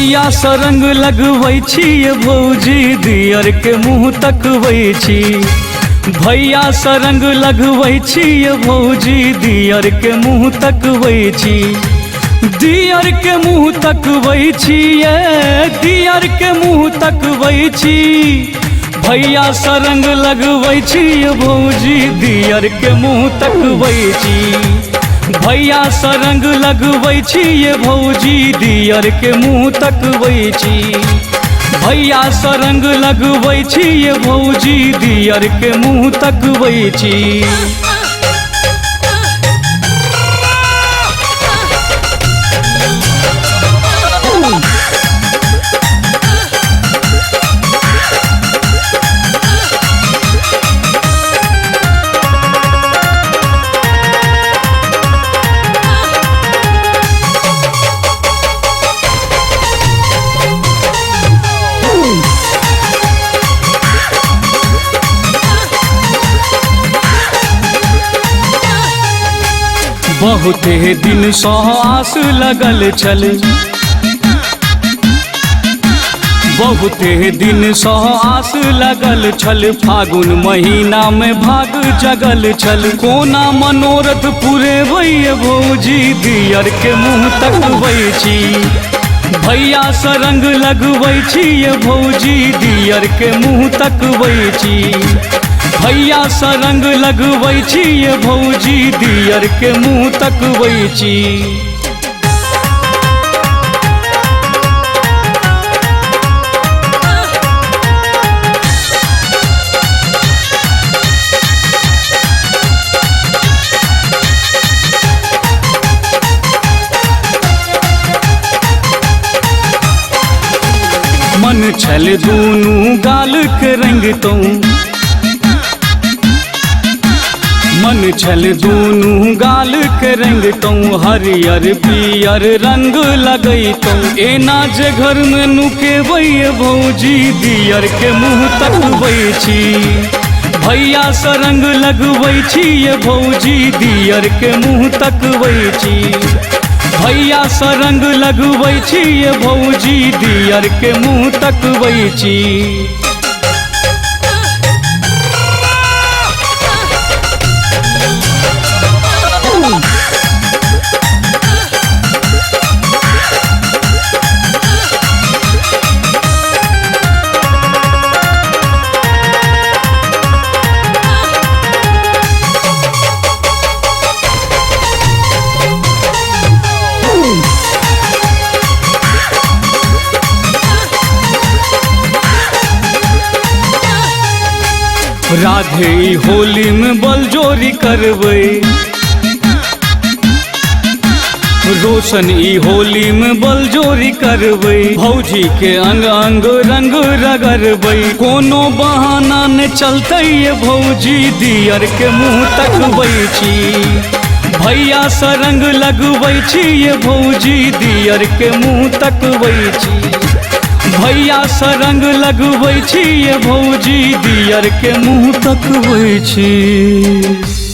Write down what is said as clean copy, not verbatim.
भैया सरंग लगबै छी ये भौजी दियर के मुँह तकबै छी। भैया सरंग लगबै छी ये भौजी दियर के मुँह तकबै छी। दियर के मुँह तकबै छी ये दियर के मुँह तकबै छी। भैया सरंग लगबै छी ये भौजी दियर के मुँह तकबै छी। भैया सरंग लगबै छी ये भौजी दियर के मुँह तकबै छी। भैया सरंग लगबै छी ये भौजी दियर के मुँह तकबै छी। बहुते दिन सँ आस लगल छल। बहुते दिन सँ आस लगल छल। फागुन महीना में भाग जगल छल। कोना मनोरथ पुरेबै भौजी दियर के मुँह तकबै छी। भैया सरंग लगबै छी ये भौजी दियर के मुँह तकबै छी। भैया सरंग लगबै छी ये भौजी दियर के मुँह तकबै छी। मन छल दूनू गाल के रंगतौ। मन छल दूनू गाल के रंगतौ। हरियर पियर रंग लगैतौ। एना जे घर में नुकेबै भौजी दियर के मुँह तकबै छी। भैया सरंग लगबै छी ये भौजी दियर के मुँह तकबै छी। भैया सरंग लगबै छी ये भौजी दियर के मुँह तकबै छी। राधे होली में बलजोरी करबै। रोशन ई होली में बलजोरी करबै। भौजी के अंग अंग रंग रगड़बै। कोनो बहाना न चलतै ये भौजी दियर के मुँह तकबै छी। भैया सरंग लगबै छी ये भौजी दियर के मुँह तकबै छी। भैया सरंग लगबै छी ये भौजी दियर के मुँह तकबै छी।